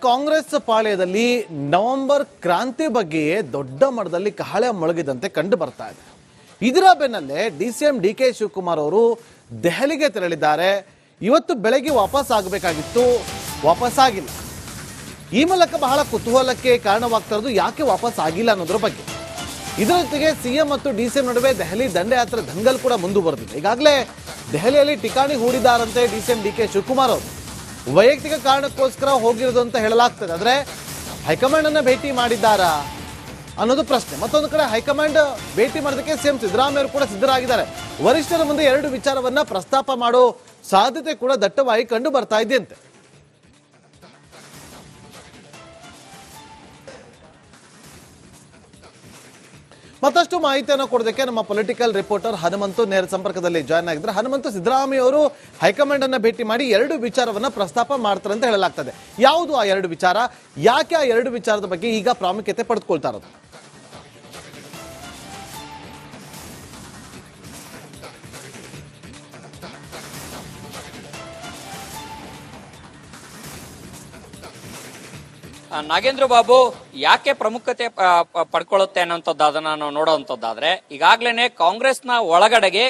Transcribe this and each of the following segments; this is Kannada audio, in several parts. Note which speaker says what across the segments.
Speaker 1: ಕಾಂಗ್ರೆಸ್ ಪಾಳ್ಯದಲ್ಲಿ ನವೆಂಬರ್ ಕ್ರಾಂತಿ ಬಗ್ಗೆಯೇ ದೊಡ್ಡ ಮಟ್ಟದಲ್ಲಿ ಕಹಳೆ ಮೊಳಗಿದಂತೆ ಕಂಡು ಬರ್ತಾ ಇದೆ. ಇದರ ಬೆನ್ನಲ್ಲೇ ಡಿಸಿಎಂ ಡಿಕೆ ಶಿವಕುಮಾರ್ ಅವರು ದೆಹಲಿಗೆ ತೆರಳಿದ್ದಾರೆ. ಇವತ್ತು ಬೆಳಗ್ಗೆ ವಾಪಸ್ ಆಗಬೇಕಾಗಿತ್ತು, ವಾಪಸ್ ಆಗಿಲ್ಲ. ಈ ಮೂಲಕ ಬಹಳ ಕುತೂಹಲಕ್ಕೆ ಕಾರಣವಾಗ್ತಾ ಇರೋದು ಯಾಕೆ ವಾಪಸ್ ಆಗಿಲ್ಲ ಅನ್ನೋದ್ರ ಬಗ್ಗೆ. ಇದರ ಜೊತೆಗೆ ಸಿಎಂ ಮತ್ತು ಡಿಸಿಎಂ ನಡುವೆ ದೆಹಲಿ ದಂಡಯಾತ್ರೆ ದಂಗಲ್ ಕೂಡ ಮುಂದುವರೆದಿದೆ. ಈಗಾಗಲೇ ದೆಹಲಿಯಲ್ಲಿ ಠಿಕಾಣಿ ಹೂಡಿದ್ದಾರಂತೆ ಡಿಸಿಎಂ ಡಿಕೆ ಶಿವಕುಮಾರ್ ಅವರು. ವೈಯಕ್ತಿಕ ಕಾರಣಕ್ಕೋಸ್ಕರ ಹೋಗಿರೋದು ಅಂತ ಹೇಳಲಾಗ್ತದೆ. ಆದರೆ ಹೈಕಮಾಂಡ್ ಅನ್ನ ಭೇಟಿ ಮಾಡಿದ್ದಾರಾ ಅನ್ನೋದು ಪ್ರಶ್ನೆ. ಮತ್ತೊಂದು ಕಡೆ ಹೈಕಮಾಂಡ್ ಭೇಟಿ ಮಾಡೋದಕ್ಕೆ ಸಿಎಂ ಸಿದ್ದರಾಮಯ್ಯ ಅವರು ಕೂಡ ಸಿದ್ಧರಾಗಿದ್ದಾರೆ. ವರಿಷ್ಠರ ಮುಂದೆ ಎರಡು ವಿಚಾರವನ್ನ ಪ್ರಸ್ತಾಪ ಮಾಡೋ ಸಾಧ್ಯತೆ ಕೂಡ ದಟ್ಟವಾಗಿ ಕಂಡು ಬರ್ತಾ ಇದೆಯಂತೆ. ಮತ್ತಷ್ಟು ಮಾಹಿತಿಯನ್ನು ಕೊಡೋದಕ್ಕೆ ನಮ್ಮ ಪೊಲಿಟಿಕಲ್ ರಿಪೋರ್ಟರ್ ಹನುಮಂತು ನೇರ ಸಂಪರ್ಕದಲ್ಲಿ ಜಾಯ್ನ್ ಆಗಿದ್ದಾರೆ. ಹನುಮಂತು, ಸಿದ್ದರಾಮಯ್ಯ ಅವರು ಹೈಕಮಾಂಡ್ ಅನ್ನ ಭೇಟಿ ಮಾಡಿ ಎರಡು ವಿಚಾರವನ್ನ ಪ್ರಸ್ತಾಪ ಮಾಡ್ತಾರೆ ಅಂತ ಹೇಳಲಾಗ್ತದೆ. ಯಾವುದು ಆ ಎರಡು ವಿಚಾರ? ಯಾಕೆ ಆ ಎರಡು ವಿಚಾರದ ಬಗ್ಗೆ ಈಗ ಪ್ರಾಮುಖ್ಯತೆ ಪಡೆದುಕೊಳ್ತಾ ಇರೋದು?
Speaker 2: ನಾಗೇಂದ್ರ ಬಾಬು, ಯಾಕೆ ಪ್ರಾಮುಖ್ಯತೆ ಪಡ್ಕೊಳ್ಳುತ್ತೆ ಅನ್ನೋಂಥದ್ದು ಅದನ್ನ ನಾವು ನೋಡುವಂತದ್ದಾದ್ರೆ, ಈಗಾಗ್ಲೇನೆ ಕಾಂಗ್ರೆಸ್ನ ಒಳಗಡೆಗೆ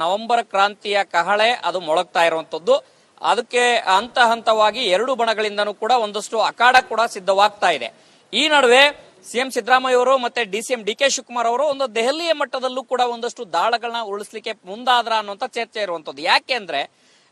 Speaker 2: ನವೆಂಬರ್ ಕ್ರಾಂತಿಯ ಕಹಳೆ ಅದು ಮೊಳಗ್ತಾ ಇರುವಂತದ್ದು. ಅದಕ್ಕೆ ಹಂತ ಹಂತವಾಗಿ ಎರಡು ಬಣಗಳಿಂದನೂ ಕೂಡ ಒಂದಷ್ಟು ಅಖಾಡ ಕೂಡ ಸಿದ್ಧವಾಗ್ತಾ ಇದೆ. ಈ ನಡುವೆ ಸಿಎಂ ಸಿದ್ದರಾಮಯ್ಯ ಅವರು ಮತ್ತೆ ಡಿಸಿಎಂ ಡಿಕೆ ಶಿವಕುಮಾರ್ ಅವರು ಒಂದು ದೆಹಲಿಯ ಮಟ್ಟದಲ್ಲೂ ಕೂಡ ಒಂದಷ್ಟು ದಾಳಗಳನ್ನ ಉಳಿಸ್ಲಿಕ್ಕೆ ಮುಂದಾದ್ರ ಅನ್ನುವಂತ ಚರ್ಚೆ ಇರುವಂತದ್ದು. ಯಾಕೆ ಅಂದ್ರೆ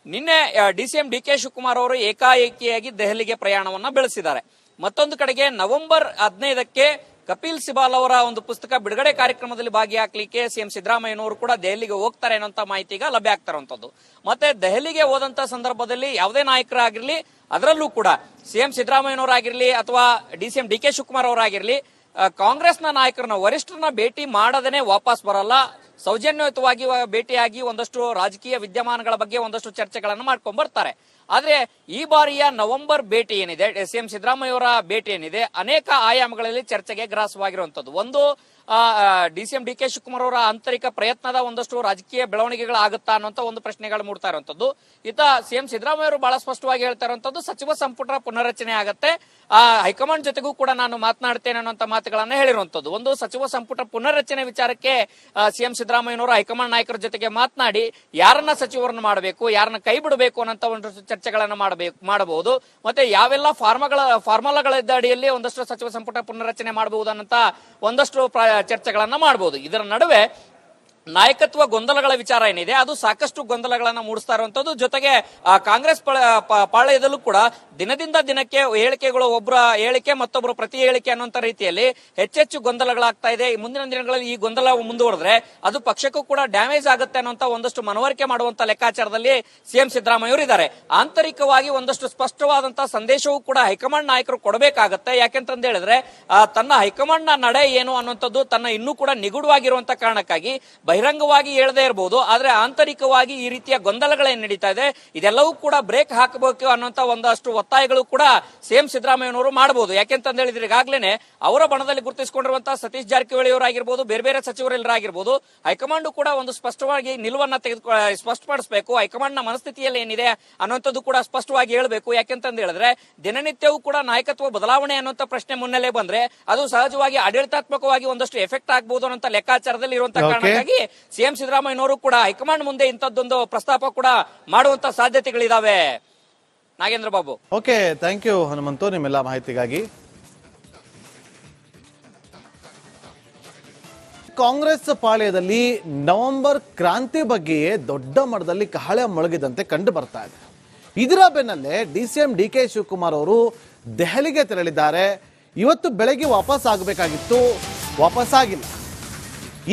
Speaker 2: ನಿನ್ನೆ ಡಿಸಿಎಂ ಡಿಕೆ ಶಿವಕುಮಾರ್ ಅವರು ಏಕಾಏಕಿಯಾಗಿ ದೆಹಲಿಗೆ ಪ್ರಯಾಣವನ್ನ ಬೆಳೆಸಿದ್ದಾರೆ. ಮತ್ತೊಂದು ಕಡೆಗೆ ನವೆಂಬರ್ 15ಕ್ಕೆ ಕಪಿಲ್ ಸಿಬಾಲ್ ಅವರ ಒಂದು ಪುಸ್ತಕ ಬಿಡುಗಡೆ ಕಾರ್ಯಕ್ರಮದಲ್ಲಿ ಭಾಗಿಯಾಗಲಿಕ್ಕೆ ಸಿಎಂ ಸಿದ್ದರಾಮಯ್ಯನವರು ಕೂಡ ದೆಹಲಿಗೆ ಹೋಗ್ತಾರೆ ಅನ್ನೋ ಮಾಹಿತಿ ಈಗ ಲಭ್ಯ ಆಗ್ತಾ ಇರುವಂತದ್ದು. ಮತ್ತೆ ದೆಹಲಿಗೆ ಹೋದಂತ ಸಂದರ್ಭದಲ್ಲಿ ಯಾವುದೇ ನಾಯಕರಾಗಿರ್ಲಿ, ಅದರಲ್ಲೂ ಕೂಡ ಸಿಎಂ ಸಿದ್ದರಾಮಯ್ಯನವರಾಗಿರ್ಲಿ ಅಥವಾ ಡಿಸಿಎಂ ಡಿಕೆ ಶಿವಕುಮಾರ್ ಅವರಾಗಿರ್ಲಿ, ಕಾಂಗ್ರೆಸ್ನ ನಾಯಕರನ್ನ ವರಿಷ್ಠರನ್ನ ಭೇಟಿ ಮಾಡದೇನೆ ವಾಪಸ್ ಬರಲ್ಲ. ಸೌಜನ್ಯಯುತವಾಗಿ ಭೇಟಿಯಾಗಿ ಒಂದಷ್ಟು ರಾಜಕೀಯ ವಿದ್ಯಮಾನಗಳ ಬಗ್ಗೆ ಒಂದಷ್ಟು ಚರ್ಚೆಗಳನ್ನು ಮಾಡ್ಕೊಂಡ್ ಬರ್ತಾರೆ. ಆದ್ರೆ ಈ ಬಾರಿಯ ನವೆಂಬರ್ ಭೇಟಿ ಏನಿದೆ, ಸಿಎಂ ಸಿದ್ದರಾಮಯ್ಯ ಅವರ ಭೇಟಿ ಏನಿದೆ, ಅನೇಕ ಆಯಾಮಗಳಲ್ಲಿ ಚರ್ಚೆಗೆ ಗ್ರಾಸವಾಗಿರುವಂತದ್ದು. ಒಂದು, ಡಿಸಿಎಂ ಡಿಕೆ ಶಿವಕುಮಾರ್ ಅವರ ಆಂತರಿಕ ಪ್ರಯತ್ನದ ಒಂದಷ್ಟು ರಾಜಕೀಯ ಬೆಳವಣಿಗೆಗಳಾಗುತ್ತಾ ಅನ್ನೋಂತ ಒಂದು ಪ್ರಶ್ನೆಗಳು ಮೂಡ್ತಾ ಇರುವಂತದ್ದು. ಇತ್ತ ಸಿಎಂ ಸಿದ್ದರಾಮಯ್ಯ ಅವರು ಬಹಳ ಸ್ಪಷ್ಟವಾಗಿ ಹೇಳ್ತಾ ಇರುವಂತದ್ದು, ಸಚಿವ ಸಂಪುಟ ಪುನರ್ರಚನೆ ಆಗತ್ತೆ, ಹೈಕಮಾಂಡ್ ಜೊತೆಗೂ ಕೂಡ ನಾನು ಮಾತನಾಡ್ತೇನೆ ಅನ್ನುವಂತ ಮಾತುಗಳನ್ನ ಹೇಳಿರುವಂತದ್ದು. ಒಂದು, ಸಚಿವ ಸಂಪುಟ ಪುನರ್ರಚನೆ ವಿಚಾರಕ್ಕೆ ಸಿಎಂ ಸಿದ್ದರಾಮಯ್ಯನವರು ಹೈಕಮಾಂಡ್ ನಾಯಕರ ಜೊತೆಗೆ ಮಾತನಾಡಿ ಯಾರನ್ನ ಸಚಿವರನ್ನು ಮಾಡಬೇಕು, ಯಾರನ್ನ ಕೈ ಬಿಡಬೇಕು ಅನ್ನೋ ಒಂದಷ್ಟು ಚರ್ಚೆಗಳನ್ನ ಮಾಡಬಹುದು. ಮತ್ತೆ ಯಾವೆಲ್ಲ ಫಾರ್ಮುಲಾಗಳ ಅಡಿಯಲ್ಲಿ ಒಂದಷ್ಟು ಸಚಿವ ಸಂಪುಟ ಪುನರ್ರಚನೆ ಮಾಡಬಹುದು ಅನ್ನಂತ ಒಂದಷ್ಟು ಚರ್ಚೆಗಳನ್ನ ಮಾಡಬಹುದು. ಇದರ ನಡುವೆ ನಾಯಕತ್ವ ಗೊಂದಲಗಳ ವಿಚಾರ ಏನಿದೆ ಅದು ಸಾಕಷ್ಟು ಗೊಂದಲಗಳನ್ನ ಮೂಡಿಸ್ತಾ ಇರುವಂತದ್ದು. ಜೊತೆಗೆ ಕಾಂಗ್ರೆಸ್ ಪಾಳ್ಯದಲ್ಲೂ ಕೂಡ ದಿನದಿಂದ ದಿನಕ್ಕೆ ಹೇಳಿಕೆಗಳು, ಒಬ್ಬರ ಹೇಳಿಕೆ ಮತ್ತೊಬ್ಬರು ಪ್ರತಿ ಹೇಳಿಕೆ ಅನ್ನುವಂತ ರೀತಿಯಲ್ಲಿ ಹೆಚ್ಚೆಚ್ಚು ಗೊಂದಲಗಳಾಗ್ತಾ ಇದೆ. ಮುಂದಿನ ದಿನಗಳಲ್ಲಿ ಈ ಗೊಂದಲ ಮುಂದುವರೆದ್ರೆ ಅದು ಪಕ್ಷಕ್ಕೂ ಕೂಡ ಡ್ಯಾಮೇಜ್ ಆಗುತ್ತೆ ಅನ್ನುವಂತ ಒಂದಷ್ಟು ಮನವರಿಕೆ ಮಾಡುವಂತ ಲೆಕ್ಕಾಚಾರದಲ್ಲಿ ಸಿಎಂ ಸಿದ್ದರಾಮಯ್ಯ ಅವರು ಇದ್ದಾರೆ. ಆಂತರಿಕವಾಗಿ ಒಂದಷ್ಟು ಸ್ಪಷ್ಟವಾದಂತಹ ಸಂದೇಶವೂ ಕೂಡ ಹೈಕಮಾಂಡ್ ನಾಯಕರು ಕೊಡಬೇಕಾಗತ್ತೆ. ಯಾಕೆಂತಂದ ಹೇಳಿದ್ರೆ ತನ್ನ ಹೈಕಮಾಂಡ್ ನ ನಡೆ ಏನು ಅನ್ನುವಂಥದ್ದು ತನ್ನ ಇನ್ನೂ ಕೂಡ ನಿಗೂಢವಾಗಿರುವಂತ ಕಾರಣಕ್ಕಾಗಿ ಬಹಿರಂಗವಾಗಿ ಹೇಳದೇ ಇರಬಹುದು. ಆದ್ರೆ ಆಂತರಿಕವಾಗಿ ಈ ರೀತಿಯ ಗೊಂದಲಗಳೇನು ನಡೀತಾ ಇದೆ ಇದೆಲ್ಲವೂ ಕೂಡ ಬ್ರೇಕ್ ಹಾಕಬೇಕು ಅನ್ನುವಂತ ಒಂದಷ್ಟು ಒತ್ತಾಯಗಳು ಕೂಡ ಸಿಎಂ ಸಿದ್ದರಾಮಯ್ಯನವರು ಮಾಡಬಹುದು. ಯಾಕೆಂತ ಹೇಳಿದ್ರೆ ಈಗಾಗಲೇ ಅವರ ಬಣದಲ್ಲಿ ಗುರುತಿಸಿಕೊಂಡಿರುವಂತಹ ಸತೀಶ್ ಜಾರಕಿಹೊಳಿ ಅವರಾಗಿರ್ಬೋದು, ಬೇರೆ ಬೇರೆ ಸಚಿವರೆಲ್ಲರಾಗಿರ್ಬೋದು, ಹೈಕಮಾಂಡ್ ಕೂಡ ಒಂದು ಸ್ಪಷ್ಟವಾಗಿ ನಿಲುವನ್ನ ಸ್ಪಷ್ಟಪಡಿಸಬೇಕು. ಹೈಕಮಾಂಡ್ ನ ಮನಸ್ಥಿತಿಯಲ್ಲಿ ಏನಿದೆ ಅನ್ನುವಂಥದ್ದು ಕೂಡ ಸ್ಪಷ್ಟವಾಗಿ ಹೇಳಬೇಕು. ಯಾಕೆಂತ ಹೇಳಿದ್ರೆ ದಿನನಿತ್ಯವೂ ಕೂಡ ನಾಯಕತ್ವ ಬದಲಾವಣೆ ಅನ್ನುವಂತ ಪ್ರಶ್ನೆ ಮುನ್ನೆಲೆ ಬಂದ್ರೆ ಅದು ಸಹಜವಾಗಿ ಆಡಳಿತಾತ್ಮಕವಾಗಿ ಒಂದಷ್ಟು ಎಫೆಕ್ಟ್ ಆಗಬಹುದು ಅನ್ನೋ ಲೆಕ್ಕಾಚಾರದಲ್ಲಿ ಇರುವಂತಹ ಕಾರಣಕ್ಕಾಗಿ ಸಿಎಂ ಸಿದ್ದರಾಮಯ್ಯನವರು ಕೂಡ ಹೈಕಮಾಂಡ್ ಮುಂದೆ ಇಂಥದ್ದೊಂದು ಪ್ರಸ್ತಾಪ ಕೂಡ ಮಾಡುವಂತ ಸಾಧ್ಯತೆಗಳಿದಾವೆ. Nagendra Babu.
Speaker 1: Okay, thank you Hanumanthu ನಿಮ್ಮೆಲ್ಲ ಮಾಹಿತಿಗಾಗಿ. ಕಾಂಗ್ರೆಸ್ ಪಾಳ್ಯದಲ್ಲಿ ನವೆಂಬರ್ ಕ್ರಾಂತಿ ಬಗ್ಗೆಯೇ ದೊಡ್ಡ ಮಟ್ಟದಲ್ಲಿ ಕಹಳೆ ಮೊಳಗಿದಂತೆ ಕಂಡು ಬರ್ತಾ ಇದೆ. ಇದರ ಬೆನ್ನಲ್ಲೇ ಡಿಸಿಎಂ ಡಿಕೆ ಶಿವಕುಮಾರ್ ಅವರು ದೆಹಲಿಗೆ ತೆರಳಿದ್ದಾರೆ. ಇವತ್ತು ಬೆಳಗ್ಗೆ ವಾಪಸ್ ಆಗಬೇಕಾಗಿತ್ತು, ವಾಪಸ್ ಆಗಿಲ್ಲ.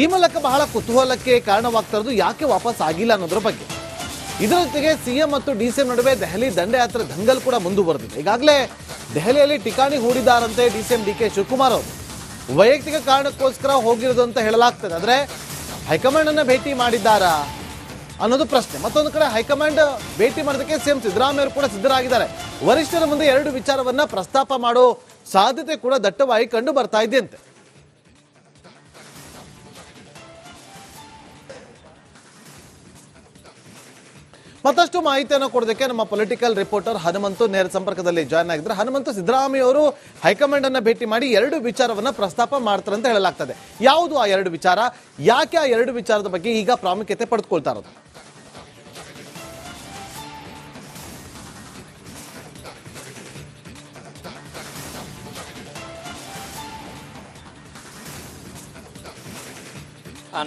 Speaker 1: ಈ ಮೂಲಕ ಬಹಳ ಕುತೂಹಲಕ್ಕೆ ಕಾರಣವಾಗ್ತಾ ಇರೋದು ಯಾಕೆ ವಾಪಸ್ ಆಗಿಲ್ಲ ಅನ್ನೋದ್ರ ಬಗ್ಗೆ. ಇದರ ಜೊತೆಗೆ ಸಿಎಂ ಮತ್ತು ಡಿಸಿಎಂ ನಡುವೆ ದೆಹಲಿ ದಂಡಯಾತ್ರೆ ದಂಗಲ್ ಕೂಡ ಮುಂದುವರೆದಿದೆ. ಈಗಾಗಲೇ ದೆಹಲಿಯಲ್ಲಿ ಠಿಕಾಣಿ ಹೂಡಿದ್ದಾರಂತೆ ಡಿಸಿಎಂ ಡಿಕೆ ಶಿವಕುಮಾರ್ ಅವರು. ವೈಯಕ್ತಿಕ ಕಾರಣಕ್ಕೋಸ್ಕರ ಹೋಗಿರೋದು ಅಂತ ಹೇಳಲಾಗ್ತದೆ. ಆದರೆ ಹೈಕಮಾಂಡ್ ಅನ್ನ ಭೇಟಿ ಮಾಡಿದ್ದಾರಾ ಅನ್ನೋದು ಪ್ರಶ್ನೆ. ಮತ್ತೊಂದು ಕಡೆ ಹೈಕಮಾಂಡ್ ಭೇಟಿ ಮಾಡೋದಕ್ಕೆ ಸಿಎಂ ಸಿದ್ದರಾಮಯ್ಯ ಅವರು ಕೂಡ ಸಿದ್ಧರಾಗಿದ್ದಾರೆ. ವರಿಷ್ಠರ ಮುಂದೆ ಎರಡು ವಿಚಾರವನ್ನ ಪ್ರಸ್ತಾಪ ಮಾಡೋ ಸಾಧ್ಯತೆ ಕೂಡ ದಟ್ಟವಾಗಿ ಕಂಡು ಬರ್ತಾ ಇದೆಯಂತೆ. ಮತ್ತಷ್ಟು ಮಾಹಿತಿಯನ್ನು ಕೊಡೋದಕ್ಕೆ ನಮ್ಮ ಪೊಲಿಟಿಕಲ್ ರಿಪೋರ್ಟರ್ ಹನುಮಂತು ನೇರ ಸಂಪರ್ಕದಲ್ಲಿ ಜಾಯ್ನ್ ಆಗಿದ್ದಾರೆ. ಹನುಮಂತು, ಸಿದ್ದರಾಮಯ್ಯ ಅವರು ಹೈಕಮಾಂಡ್ ಅನ್ನ ಭೇಟಿ ಮಾಡಿ 2 ವಿಚಾರವನ್ನ ಪ್ರಸ್ತಾಪ ಮಾಡ್ತಾರೆ ಅಂತ ಹೇಳಲಾಗ್ತದೆ. ಯಾವುದು ಆ 2 ವಿಚಾರ? ಯಾಕೆ ಆ 2 ವಿಚಾರದ ಬಗ್ಗೆ ಈಗ ಪ್ರಾಮುಖ್ಯತೆ ಪಡೆದುಕೊಳ್ತಾ ಇರೋದು?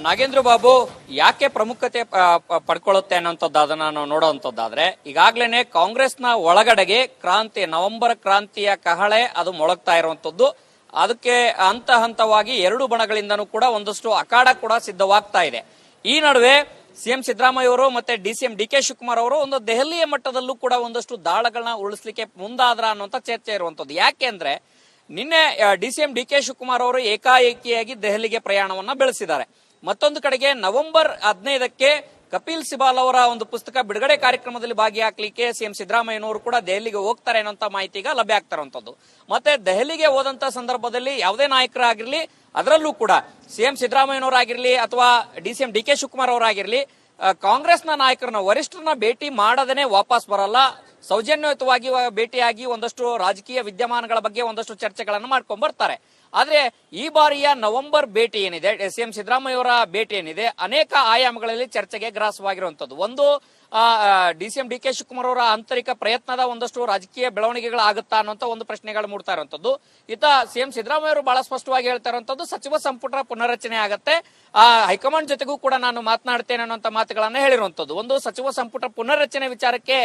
Speaker 2: ನಾಗೇಂದ್ರ ಬಾಬು, ಯಾಕೆ ಪ್ರಮುಖತೆ ಪಡ್ಕೊಳ್ಳುತ್ತೆ ಅನ್ನೋಂಥದ್ದು ಅದನ್ನ ನಾವು ನೋಡುವಂತದ್ದಾದ್ರೆ, ಈಗಾಗ್ಲೇನೆ ಕಾಂಗ್ರೆಸ್ನ ಒಳಗಡೆಗೆ ಕ್ರಾಂತಿ, ನವೆಂಬರ್ ಕ್ರಾಂತಿಯ ಕಹಳೆ ಅದು ಮೊಳಗ್ತಾ ಇರುವಂತದ್ದು. ಅದಕ್ಕೆ ಹಂತ ಹಂತವಾಗಿ 2 ಬಣಗಳಿಂದನೂ ಕೂಡ ಒಂದಷ್ಟು ಅಖಾಡ ಕೂಡ ಸಿದ್ಧವಾಗ್ತಾ ಇದೆ. ಈ ನಡುವೆ ಸಿಎಂ ಸಿದ್ದರಾಮಯ್ಯ ಅವರು ಮತ್ತೆ ಡಿಸಿಎಂ ಡಿ.ಕೆ. ಶಿವಕುಮಾರ್ ಅವರು ಒಂದು ದೆಹಲಿಯ ಮಟ್ಟದಲ್ಲೂ ಕೂಡ ಒಂದಷ್ಟು ದಾಳಗಳನ್ನ ಉಳಿಸ್ಲಿಕ್ಕೆ ಮುಂದಾದ್ರ ಅನ್ನುವಂತ ಚರ್ಚೆ ಇರುವಂತದ್ದು. ಯಾಕೆ ಅಂದ್ರೆ ನಿನ್ನೆ ಡಿಸಿಎಂ ಡಿ.ಕೆ. ಶಿವಕುಮಾರ್ ಅವರು ಏಕಾಏಕಿಯಾಗಿ ದೆಹಲಿಗೆ ಪ್ರಯಾಣವನ್ನ ಬೆಳೆಸಿದ್ದಾರೆ. ಮತ್ತೊಂದು ಕಡೆಗೆ ನವೆಂಬರ್ 15ಕ್ಕೆ ಕಪಿಲ್ ಸಿಬಾಲ್ ಅವರ ಒಂದು ಪುಸ್ತಕ ಬಿಡುಗಡೆ ಕಾರ್ಯಕ್ರಮದಲ್ಲಿ ಭಾಗಿಯಾಗಲಿಕ್ಕೆ ಸಿಎಂ ಸಿದ್ದರಾಮಯ್ಯನವರು ಕೂಡ ದೆಹಲಿಗೆ ಹೋಗ್ತಾರೆ ಅನ್ನೋಂತ ಮಾಹಿತಿ ಈಗ ಲಭ್ಯ ಆಗ್ತಾ ಇರುವಂತದ್ದು. ಮತ್ತೆ ದೆಹಲಿಗೆ ಹೋದಂತ ಸಂದರ್ಭದಲ್ಲಿ ಯಾವುದೇ ನಾಯಕರಾಗಿರ್ಲಿ, ಅದರಲ್ಲೂ ಕೂಡ ಸಿಎಂ ಸಿದ್ದರಾಮಯ್ಯನವರಾಗಿರ್ಲಿ ಅಥವಾ ಡಿಸಿಎಂ ಡಿ.ಕೆ. ಶಿವಕುಮಾರ್ ಅವರಾಗಿರ್ಲಿ, ಕಾಂಗ್ರೆಸ್ನ ನಾಯಕರನ್ನ, ವರಿಷ್ಠರನ್ನ ಭೇಟಿ ಮಾಡದೇನೆ ವಾಪಸ್ ಬರಲ್ಲ. ಸೌಜನ್ಯಯುತವಾಗಿ ಭೇಟಿಯಾಗಿ ಒಂದಷ್ಟು ರಾಜಕೀಯ ವಿದ್ಯಮಾನಗಳ ಬಗ್ಗೆ ಒಂದಷ್ಟು ಚರ್ಚೆಗಳನ್ನು ಮಾಡ್ಕೊಂಡ್ ಬರ್ತಾರೆ. ಆದ್ರೆ ಈ ಬಾರಿಯ ನವೆಂಬರ್ ಭೇಟಿ ಏನಿದೆ, ಸಿಎಂ ಸಿದ್ದರಾಮಯ್ಯ ಅವರ ಭೇಟಿ ಏನಿದೆ, ಅನೇಕ ಆಯಾಮಗಳಲ್ಲಿ ಚರ್ಚೆಗೆ ಗ್ರಾಸವಾಗಿರುವಂತದ್ದು. ಒಂದು, ಡಿಸಿಎಂ ಡಿ.ಕೆ. ಶಿವಕುಮಾರ್ ಅವರ ಆಂತರಿಕ ಪ್ರಯತ್ನದ ಒಂದಷ್ಟು ರಾಜಕೀಯ ಬೆಳವಣಿಗೆಗಳಾಗುತ್ತಾ ಅನ್ನೋಂತ ಒಂದು ಪ್ರಶ್ನೆಗಳು ಮೂಡ್ತಾ ಇರುವಂತದ್ದು. ಇತ್ತ ಸಿಎಂ ಸಿದ್ದರಾಮಯ್ಯ ಅವರು ಬಹಳ ಸ್ಪಷ್ಟವಾಗಿ ಹೇಳ್ತಾ ಇರುವಂತದ್ದು, ಸಚಿವ ಸಂಪುಟ ಪುನರ್ರಚನೆ ಆಗತ್ತೆ, ಹೈಕಮಾಂಡ್ ಜೊತೆಗೂ ಕೂಡ ನಾನು ಮಾತನಾಡ್ತೇನೆ ಅನ್ನುವಂತ ಮಾತುಗಳನ್ನ ಹೇಳಿರುವಂತದ್ದು. ಒಂದು, ಸಚಿವ ಸಂಪುಟ ಪುನರ್ರಚನೆ ವಿಚಾರಕ್ಕೆ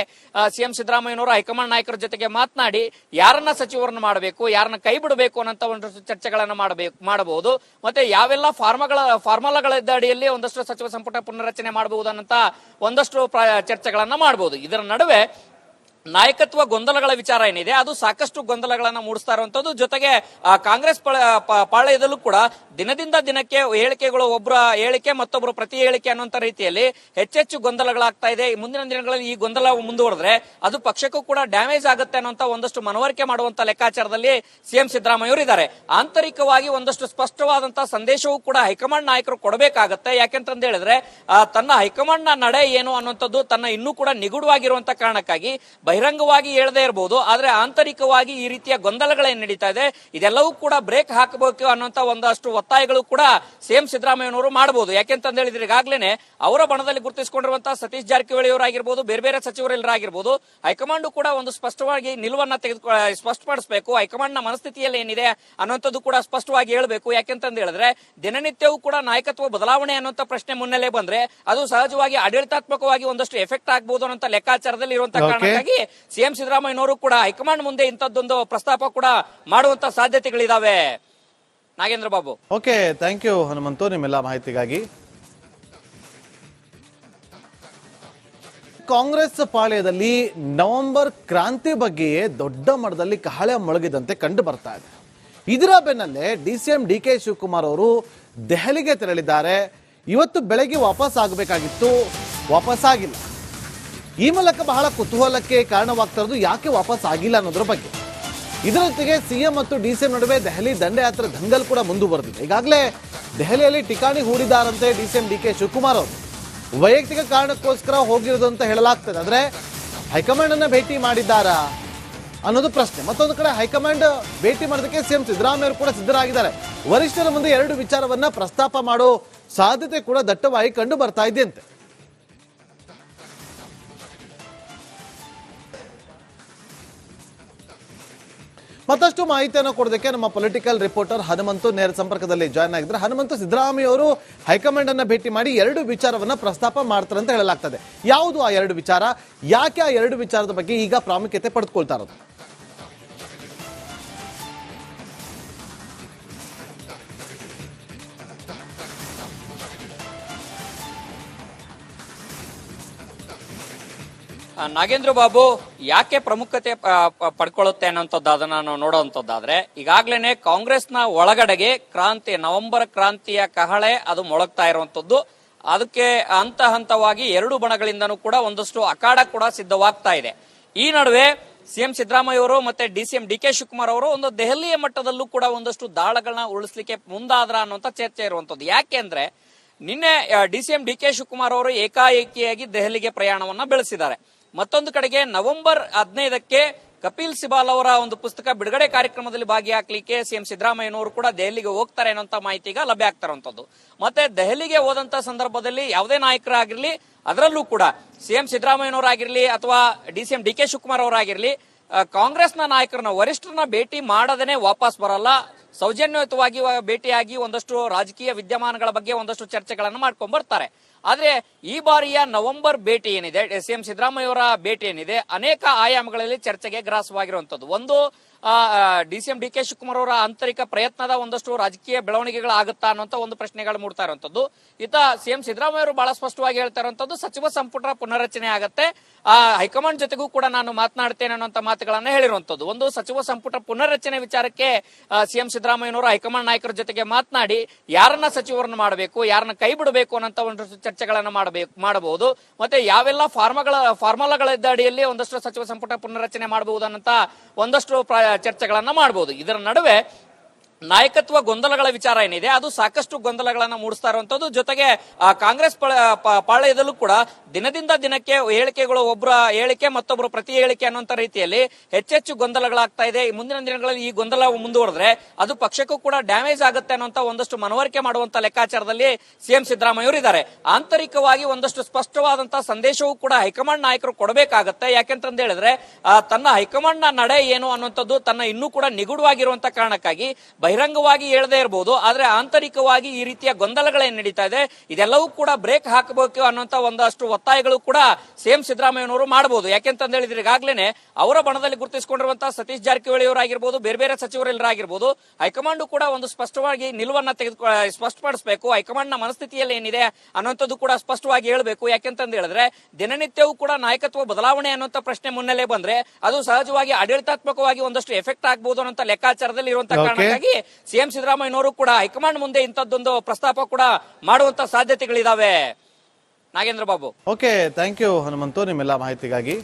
Speaker 2: ಸಿಎಂ ಸಿದ್ದರಾಮಯ್ಯನವರು ಹೈಕಮಾಂಡ್ ನಾಯಕರ ಜೊತೆಗೆ ಮಾತನಾಡಿ ಯಾರನ್ನ ಸಚಿವರನ್ನ ಮಾಡಬೇಕು, ಯಾರನ್ನ ಕೈ ಬಿಡಬೇಕು ಅನ್ನೋಂತ ಒಂದಷ್ಟು ಚರ್ಚೆಗಳನ್ನ ಮಾಡಬಹುದು. ಮತ್ತೆ ಯಾವೆಲ್ಲ ಫಾರ್ಮುಲಾಗಳ ಅಡಿಯಲ್ಲಿ ಒಂದಷ್ಟು ಸಚಿವ ಸಂಪುಟ ಪುನರ್ರಚನೆ ಮಾಡಬಹುದು ಅನ್ನೋಂತ ಒಂದಷ್ಟು ಚರ್ಚೆಗಳನ್ನ ಮಾಡಬಹುದು. ಇದರ ನಡುವೆ ನಾಯಕತ್ವ ಗೊಂದಲಗಳ ವಿಚಾರ ಏನಿದೆ, ಅದು ಸಾಕಷ್ಟು ಗೊಂದಲಗಳನ್ನ ಮೂಡಿಸ್ತಾ ಇರುವಂತದ್ದು. ಜೊತೆಗೆ ಕಾಂಗ್ರೆಸ್ ಪಾಳ್ಯದಲ್ಲೂ ಕೂಡ ದಿನದಿಂದ ದಿನಕ್ಕೆ ಹೇಳಿಕೆಗಳು, ಒಬ್ಬರ ಹೇಳಿಕೆ ಮತ್ತೊಬ್ಬರು ಪ್ರತಿ ಹೇಳಿಕೆ ಅನ್ನುವಂತ ರೀತಿಯಲ್ಲಿ ಹೆಚ್ಚೆಚ್ಚು ಗೊಂದಲಗಳಾಗ್ತಾ ಇದೆ. ಮುಂದಿನ ದಿನಗಳಲ್ಲಿ ಈ ಗೊಂದಲ ಮುಂದುವರೆದ್ರೆ ಅದು ಪಕ್ಷಕ್ಕೂ ಕೂಡ ಡ್ಯಾಮೇಜ್ ಆಗುತ್ತೆ ಅನ್ನುವಂತ ಒಂದಷ್ಟು ಮನವರಿಕೆ ಮಾಡುವಂತ ಲೆಕ್ಕಾಚಾರದಲ್ಲಿ ಸಿಎಂ ಸಿದ್ದರಾಮಯ್ಯ ಅವರು ಇದ್ದಾರೆ. ಆಂತರಿಕವಾಗಿ ಒಂದಷ್ಟು ಸ್ಪಷ್ಟವಾದಂತಹ ಸಂದೇಶವೂ ಕೂಡ ಹೈಕಮಾಂಡ್ ನಾಯಕರು ಕೊಡಬೇಕಾಗತ್ತೆ. ಯಾಕೆಂತಂದ ಹೇಳಿದ್ರೆ ತನ್ನ ಹೈಕಮಾಂಡ್ ನ ನಡೆ ಏನು ಅನ್ನುವಂಥದ್ದು ತನ್ನ ಇನ್ನೂ ಕೂಡ ನಿಗೂಢವಾಗಿರುವಂತ ಕಾರಣಕ್ಕಾಗಿ ಬಹಿರಂಗವಾಗಿ ಹೇಳದೇ ಇರಬಹುದು. ಆದ್ರೆ ಆಂತರಿಕವಾಗಿ ಈ ರೀತಿಯ ಗೊಂದಲಗಳೇನು ನಡೀತಾ ಇದೆ, ಇದೆಲ್ಲವೂ ಕೂಡ ಬ್ರೇಕ್ ಹಾಕಬೇಕು ಅನ್ನುವಂತ ಒಂದಷ್ಟು ಒತ್ತಾಯಗಳು ಕೂಡ ಸಿಎಂ ಸಿದ್ದರಾಮಯ್ಯನವರು ಮಾಡಬಹುದು. ಯಾಕೆಂತಂದ ಹೇಳಿದ್ರೆ ಈಗಾಗಲೇ ಅವರ ಬಣದಲ್ಲಿ ಗುರುತಿಸಿಕೊಂಡಿರುವಂತಹ ಸತೀಶ್ ಜಾರಕಿಹೊಳಿ ಅವರಾಗಿರ್ಬೋದು, ಬೇರೆ ಬೇರೆ ಸಚಿವರೆಲ್ಲರಾಗಿರ್ಬೋದು, ಹೈಕಮಾಂಡ್ ಕೂಡ ಒಂದು ಸ್ಪಷ್ಟವಾಗಿ ನಿಲುವನ್ನ ಸ್ಪಷ್ಟಪಡಿಸಬೇಕು. ಹೈಕಮಾಂಡ್ ನ ಮನಸ್ಥಿತಿಯಲ್ಲಿ ಏನಿದೆ ಅನ್ನುವಂಥದ್ದು ಕೂಡ ಸ್ಪಷ್ಟವಾಗಿ ಹೇಳಬೇಕು. ಯಾಕೆಂತಂದ ಹೇಳಿದ್ರೆ ದಿನನಿತ್ಯವೂ ಕೂಡ ನಾಯಕತ್ವ ಬದಲಾವಣೆ ಅನ್ನುವಂತ ಪ್ರಶ್ನೆ ಮುನ್ನೆಲೆ ಬಂದ್ರೆ ಅದು ಸಹಜವಾಗಿ ಆಡಳಿತಾತ್ಮಕವಾಗಿ ಒಂದಷ್ಟು ಎಫೆಕ್ಟ್ ಆಗಬಹುದು ಅನ್ನೋ ಲೆಕ್ಕಾಚಾರದಲ್ಲಿ ಇರುವಂತಹ ಕಾರಣಕ್ಕಾಗಿ ಸಿಎಂ ಸಿದ್ದರಾಮಯ್ಯನವರು ಕೂಡ ಹೈಕಮಾಂಡ್ ಮುಂದೆ ಇಂಥದ್ದೊಂದು ಪ್ರಸ್ತಾಪ ಕೂಡ ಮಾಡುವಂತ ಸಾಧ್ಯತೆಗಳಿದಾವೆ. Nagendra Babu.
Speaker 1: Okay, thank you Hanumanthu ನಿಮ್ಮೆಲ್ಲ ಮಾಹಿತಿಗಾಗಿ. ಕಾಂಗ್ರೆಸ್ ಪಾಳ್ಯದಲ್ಲಿ ನವೆಂಬರ್ ಕ್ರಾಂತಿ ಬಗ್ಗೆಯೇ ದೊಡ್ಡ ಮಟ್ಟದಲ್ಲಿ ಕಹಳೆ ಮೊಳಗಿದಂತೆ ಕಂಡು ಬರ್ತಾ ಇದೆ. ಇದರ ಬೆನ್ನಲ್ಲೇ ಡಿಸಿಎಂ ಡಿ.ಕೆ. ಶಿವಕುಮಾರ್ ಅವರು ದೆಹಲಿಗೆ ತೆರಳಿದ್ದಾರೆ. ಇವತ್ತು ಬೆಳಗ್ಗೆ ವಾಪಸ್ ಆಗಬೇಕಾಗಿತ್ತು, ವಾಪಸ್ ಆಗಿಲ್ಲ. ಈ ಮೂಲಕ ಬಹಳ ಕುತೂಹಲಕ್ಕೆ ಕಾರಣವಾಗ್ತಾ ಇರೋದು ಯಾಕೆ ವಾಪಸ್ ಆಗಿಲ್ಲ ಅನ್ನೋದ್ರ ಬಗ್ಗೆ. ಇದರ ಜೊತೆಗೆ ಸಿಎಂ ಮತ್ತು ಡಿಸಿಎಂ ನಡುವೆ ದೆಹಲಿ ದಂಡಯಾತ್ರೆ ದಂಗಲ್ ಕೂಡ ಮುಂದುವರೆದಿದೆ. ಈಗಾಗಲೇ ದೆಹಲಿಯಲ್ಲಿ ಠಿಕಾಣಿ ಹೂಡಿದಾರಂತೆ ಡಿಸಿಎಂ ಡಿ.ಕೆ. ಶಿವಕುಮಾರ್ ಅವರು. ವೈಯಕ್ತಿಕ ಕಾರಣಕ್ಕೋಸ್ಕರ ಹೋಗಿರೋದು ಅಂತ ಹೇಳಲಾಗ್ತದೆ. ಆದರೆ ಹೈಕಮಾಂಡ್ ಅನ್ನ ಭೇಟಿ ಮಾಡಿದ್ದಾರಾ ಅನ್ನೋದು ಪ್ರಶ್ನೆ. ಮತ್ತೊಂದು ಕಡೆ ಹೈಕಮಾಂಡ್ ಭೇಟಿ ಮಾಡೋದಕ್ಕೆ ಸಿಎಂ ಸಿದ್ದರಾಮಯ್ಯ ಅವರು ಕೂಡ ಸಿದ್ಧರಾಗಿದ್ದಾರೆ. ವರಿಷ್ಠರ ಮುಂದೆ 2 ವಿಚಾರವನ್ನ ಪ್ರಸ್ತಾಪ ಮಾಡೋ ಸಾಧ್ಯತೆ ಕೂಡ ದಟ್ಟವಾಗಿ ಕಂಡು ಬರ್ತಾ ಇದೆಯಂತೆ. ಮತ್ತಷ್ಟು ಮಾಹಿತಿಯನ್ನು ಕೊಡೋದಕ್ಕೆ ನಮ್ಮ ಪೊಲಿಟಿಕಲ್ ರಿಪೋರ್ಟರ್ ಹನುಮಂತು ನೇರ ಸಂಪರ್ಕದಲ್ಲಿ ಜಾಯ್ನ್ ಆಗಿದ್ದಾರೆ. ಹನುಮಂತು, ಸಿದ್ದರಾಮಯ್ಯ ಅವರು ಹೈಕಮಾಂಡ್ ಅನ್ನ ಭೇಟಿ ಮಾಡಿ 2 ವಿಚಾರವನ್ನ ಪ್ರಸ್ತಾಪ ಮಾಡ್ತಾರೆ ಅಂತ ಹೇಳಲಾಗ್ತದೆ. ಯಾವುದು ಆ 2 ವಿಚಾರ? ಯಾಕೆ ಆ 2 ವಿಚಾರದ ಬಗ್ಗೆ ಈಗ ಪ್ರಾಮುಖ್ಯತೆ ಪಡೆದುಕೊಳ್ತಾ ಇರೋದು?
Speaker 2: ನಾಗೇಂದ್ರ ಬಾಬು, ಯಾಕೆ ಪ್ರಮುಖತೆ ಪಡ್ಕೊಳ್ಳುತ್ತೆ ಅನ್ನೋಂಥದ್ದು ಅದನ್ನ ನಾವು ನೋಡುವಂತದ್ದಾದ್ರೆ, ಈಗಾಗ್ಲೇನೆ ಕಾಂಗ್ರೆಸ್ನ ಒಳಗಡೆಗೆ ಕ್ರಾಂತಿ, ನವೆಂಬರ್ ಕ್ರಾಂತಿಯ ಕಹಳೆ ಅದು ಮೊಳಗ್ತಾ ಇರುವಂತದ್ದು. ಅದಕ್ಕೆ ಹಂತ ಹಂತವಾಗಿ 2 ಬಣಗಳಿಂದನೂ ಕೂಡ ಒಂದಷ್ಟು ಅಖಾಡ ಕೂಡ ಸಿದ್ಧವಾಗ್ತಾ ಇದೆ. ಈ ನಡುವೆ ಸಿಎಂ ಸಿದ್ದರಾಮಯ್ಯ ಅವರು ಮತ್ತೆ ಡಿಸಿಎಂ ಡಿ.ಕೆ. ಶಿವಕುಮಾರ್ ಅವರು ಒಂದು ದೆಹಲಿಯ ಮಟ್ಟದಲ್ಲೂ ಕೂಡ ಒಂದಷ್ಟು ದಾಳಗಳನ್ನ ಉಳಿಸ್ಲಿಕ್ಕೆ ಮುಂದಾದ್ರ ಅನ್ನುವಂತ ಚರ್ಚೆ ಇರುವಂತದ್ದು. ಯಾಕೆ ಅಂದ್ರೆ ನಿನ್ನೆ ಡಿಸಿಎಂ ಡಿಕೆ ಶಿವಕುಮಾರ್ ಅವರು ಏಕಾಏಕಿಯಾಗಿ ದೆಹಲಿಗೆ ಪ್ರಯಾಣವನ್ನ ಬೆಳೆಸಿದ್ದಾರೆ. ಮತ್ತೊಂದು ಕಡೆಗೆ ನವೆಂಬರ್ 15ಕ್ಕೆ ಕಪಿಲ್ ಸಿಬಾಲ್ ಅವರ ಒಂದು ಪುಸ್ತಕ ಬಿಡುಗಡೆ ಕಾರ್ಯಕ್ರಮದಲ್ಲಿ ಭಾಗಿಯಾಗಲಿಕ್ಕೆ ಸಿಎಂ ಸಿದ್ದರಾಮಯ್ಯನವರು ಕೂಡ ದೆಹಲಿಗೆ ಹೋಗ್ತಾರೆ ಅನ್ನೋ ಮಾಹಿತಿ ಈಗ ಲಭ್ಯ ಆಗ್ತಾರಂತದ್ದು. ಮತ್ತೆ ದೆಹಲಿಗೆ ಹೋದಂತ ಸಂದರ್ಭದಲ್ಲಿ ಯಾವುದೇ ನಾಯಕರಾಗಿರ್ಲಿ, ಅದರಲ್ಲೂ ಕೂಡ ಸಿಎಂ ಸಿದ್ದರಾಮಯ್ಯನವರಾಗಿರ್ಲಿ ಅಥವಾ ಡಿಸಿಎಂ ಡಿಕೆ ಶಿವಕುಮಾರ್ ಅವರಾಗಿರ್ಲಿ, ಕಾಂಗ್ರೆಸ್ನ ನಾಯಕರನ್ನ ವರಿಷ್ಠರನ್ನ ಭೇಟಿ ಮಾಡದೇನೆ ವಾಪಸ್ ಬರಲ್ಲ. ಸೌಜನ್ಯಯುತವಾಗಿ ಭೇಟಿಯಾಗಿ ಒಂದಷ್ಟು ರಾಜಕೀಯ ವಿದ್ಯಮಾನಗಳ ಬಗ್ಗೆ ಒಂದಷ್ಟು ಚರ್ಚೆಗಳನ್ನು ಮಾಡ್ಕೊಂಡ್ ಬರ್ತಾರೆ. ಆದ್ರೆ ಈ ಬಾರಿಯ ನವೆಂಬರ್ ಭೇಟಿ ಏನಿದೆ, ಸಿಎಂ ಸಿದ್ದರಾಮಯ್ಯ ಅವರ ಭೇಟಿ ಏನಿದೆ, ಅನೇಕ ಆಯಾಮಗಳಲ್ಲಿ ಚರ್ಚೆಗೆ ಗ್ರಾಸವಾಗಿರುವಂತದ್ದು. ಒಂದು, ಡಿಸಿಎಂ ಡಿಕೆ ಶಿವಕುಮಾರ್ ಅವರ ಆಂತರಿಕ ಪ್ರಯತ್ನದ ಒಂದಷ್ಟು ರಾಜಕೀಯ ಬೆಳವಣಿಗೆಗಳಾಗುತ್ತಾ ಅನ್ನೋಂತ ಒಂದು ಪ್ರಶ್ನೆಗಳು ಮೂಡ್ತಾ ಇರುವಂತದ್ದು. ಇತ್ತ ಸಿಎಂ ಸಿದ್ದರಾಮಯ್ಯ ಅವರು ಬಹಳ ಸ್ಪಷ್ಟವಾಗಿ ಹೇಳ್ತಾ ಇರುವಂತದ್ದು, ಸಚಿವ ಸಂಪುಟ ಪುನರ್ರಚನೆ ಆಗತ್ತೆ, ಹೈಕಮಾಂಡ್ ಜೊತೆಗೂ ಕೂಡ ನಾನು ಮಾತನಾಡ್ತೇನೆ ಅನ್ನುವಂತ ಮಾತುಗಳನ್ನ ಹೇಳಿರುವಂತದ್ದು. ಒಂದು, ಸಚಿವ ಸಂಪುಟ ಪುನರ್ರಚನೆ ವಿಚಾರಕ್ಕೆ ಸಿಎಂ ಸಿದ್ದರಾಮಯ್ಯನವರು ಹೈಕಮಾಂಡ್ ನಾಯಕರ ಜೊತೆಗೆ ಮಾತನಾಡಿ ಯಾರನ್ನ ಸಚಿವರನ್ನು ಮಾಡಬೇಕು, ಯಾರನ್ನ ಕೈ ಬಿಡಬೇಕು ಅನ್ನೋಂತ ಒಂದಷ್ಟು ಚರ್ಚೆಗಳನ್ನ ಮಾಡಬಹುದು. ಮತ್ತೆ ಯಾವೆಲ್ಲ ಫಾರ್ಮುಲಾಗಳ ಅಡಿಯಲ್ಲಿ ಒಂದಷ್ಟು ಸಚಿವ ಸಂಪುಟ ಪುನರ್ರಚನೆ ಮಾಡಬಹುದು ಅನ್ನೋಂತ ಒಂದಷ್ಟು ಚರ್ಚೆಗಳನ್ನ ಮಾಡಬಹುದು. ಇದರ ನಡುವೆ ನಾಯಕತ್ವ ಗೊಂದಲಗಳ ವಿಚಾರ ಏನಿದೆ ಅದು ಸಾಕಷ್ಟು ಗೊಂದಲಗಳನ್ನ ಮೂಡಿಸ್ತಾ ಇರುವಂತದ್ದು. ಜೊತೆಗೆ ಕಾಂಗ್ರೆಸ್ ಪಾಳ್ಯದಲ್ಲೂ ಕೂಡ ದಿನದಿಂದ ದಿನಕ್ಕೆ ಹೇಳಿಕೆಗಳು, ಒಬ್ಬರ ಹೇಳಿಕೆ ಮತ್ತೊಬ್ಬರು ಪ್ರತಿ ಹೇಳಿಕೆ ಅನ್ನುವಂತ ರೀತಿಯಲ್ಲಿ ಹೆಚ್ಚೆಚ್ಚು ಗೊಂದಲಗಳಾಗ್ತಾ ಇದೆ. ಮುಂದಿನ ದಿನಗಳಲ್ಲಿ ಈ ಗೊಂದಲ ಮುಂದುವರೆದ್ರೆ ಅದು ಪಕ್ಷಕ್ಕೂ ಕೂಡ ಡ್ಯಾಮೇಜ್ ಆಗುತ್ತೆ ಅನ್ನುವಂತ ಒಂದಷ್ಟು ಮನವರಿಕೆ ಮಾಡುವಂತ ಲೆಕ್ಕಾಚಾರದಲ್ಲಿ ಸಿಎಂ ಸಿದ್ದರಾಮಯ್ಯ ಅವರು ಇದ್ದಾರೆ. ಆಂತರಿಕವಾಗಿ ಒಂದಷ್ಟು ಸ್ಪಷ್ಟವಾದಂತಹ ಸಂದೇಶವೂ ಕೂಡ ಹೈಕಮಾಂಡ್ ನಾಯಕರು ಕೊಡಬೇಕಾಗತ್ತೆ. ಯಾಕೆಂತಂದ ಹೇಳಿದ್ರೆ ತನ್ನ ಹೈಕಮಾಂಡ್ ನ ನಡೆ ಏನು ಅನ್ನುವಂಥದ್ದು ತನ್ನ ಇನ್ನೂ ಕೂಡ ನಿಗೂಢವಾಗಿರುವಂತ ಕಾರಣಕ್ಕಾಗಿ ಬಹಿರಂಗವಾಗಿ ಹೇಳದೇ ಇರಬಹುದು. ಆದ್ರೆ ಆಂತರಿಕವಾಗಿ ಈ ರೀತಿಯ ಗೊಂದಲಗಳೇನು ನಡೀತಾ ಇದೆ ಇದೆಲ್ಲವೂ ಕೂಡ ಬ್ರೇಕ್ ಹಾಕಬೇಕು ಅನ್ನುವಂತ ಒಂದಷ್ಟು ಒತ್ತಾಯಗಳು ಕೂಡ ಸಿಎಂ ಸಿದ್ದರಾಮಯ್ಯನವರು ಮಾಡಬಹುದು. ಯಾಕೆಂತ ಹೇಳಿದ್ರೆ ಈಗಾಗಲೇ ಅವರ ಬಣದಲ್ಲಿ ಗುರುತಿಸಿಕೊಂಡಿರುವಂತಹ ಸತೀಶ್ ಜಾರಕಿಹೊಳಿ ಅವರಾಗಿರ್ಬೋದು, ಬೇರೆ ಬೇರೆ ಸಚಿವರೆಲ್ಲರಾಗಿರ್ಬೋದು, ಹೈಕಮಾಂಡ್ ಕೂಡ ಒಂದು ಸ್ಪಷ್ಟವಾಗಿ ನಿಲುವನ್ನ ಸ್ಪಷ್ಟಪಡಿಸಬೇಕು. ಹೈಕಮಾಂಡ್ ನ ಮನಸ್ಥಿತಿಯಲ್ಲಿ ಏನಿದೆ ಅನ್ನುವಂಥದ್ದು ಕೂಡ ಸ್ಪಷ್ಟವಾಗಿ ಹೇಳಬೇಕು. ಯಾಕೆಂತ ಹೇಳಿದ್ರೆ ದಿನನಿತ್ಯವೂ ಕೂಡ ನಾಯಕತ್ವ ಬದಲಾವಣೆ ಅನ್ನುವಂತ ಪ್ರಶ್ನೆ ಮುನ್ನೆಲೆ ಬಂದ್ರೆ ಅದು ಸಹಜವಾಗಿ ಆಡಳಿತಾತ್ಮಕವಾಗಿ ಒಂದಷ್ಟು ಎಫೆಕ್ಟ್ ಆಗಬಹುದು ಅನ್ನೋ ಲೆಕ್ಕಾಚಾರದಲ್ಲಿ ಇರುವಂತಹ ಕಾರಣಕ್ಕಾಗಿ ಸಿಎಂ ಸಿದ್ದರಾಮಯ್ಯನವರು ಕೂಡ ಹೈಕಮಾಂಡ್ ಮುಂದೆ ಇಂಥದ್ದೊಂದು ಪ್ರಸ್ತಾಪ ಕೂಡ ಮಾಡುವಂತ ಸಾಧ್ಯತೆಗಳಿದಾವೆ. Nagendra Babu.
Speaker 1: Okay, thank you Hanumanthu ನಿಮ್ಮೆಲ್ಲ ಮಾಹಿತಿಗಾಗಿ.